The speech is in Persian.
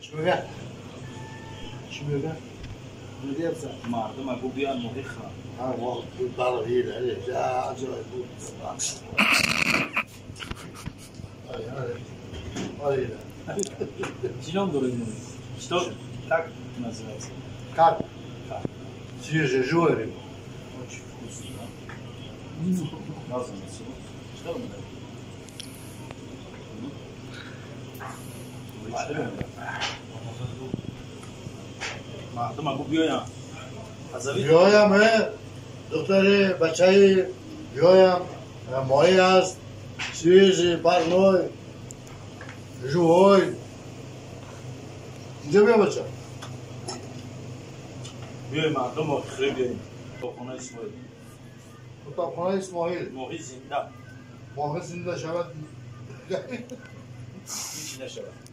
چی میگه؟ چی میگه؟ میگه بسا مردم اگه بیان مهیخه ها ما برای هیله جا جای بود آره چیلون داره اینو چطور؟ так называется как? Свежий жури. Очень вкусно, да? Называется. Что он дает? مردم اگه بیایم بیایم دختر بچه بیایم ماهی هست سویج برنای جوهای اینجا بیا بچه بیایم مردم رو خیلی بیایم کتابخانه اسماعیل کتابخانه اسماعیل ماهی زنده ماهی زنده شود هیچی نشود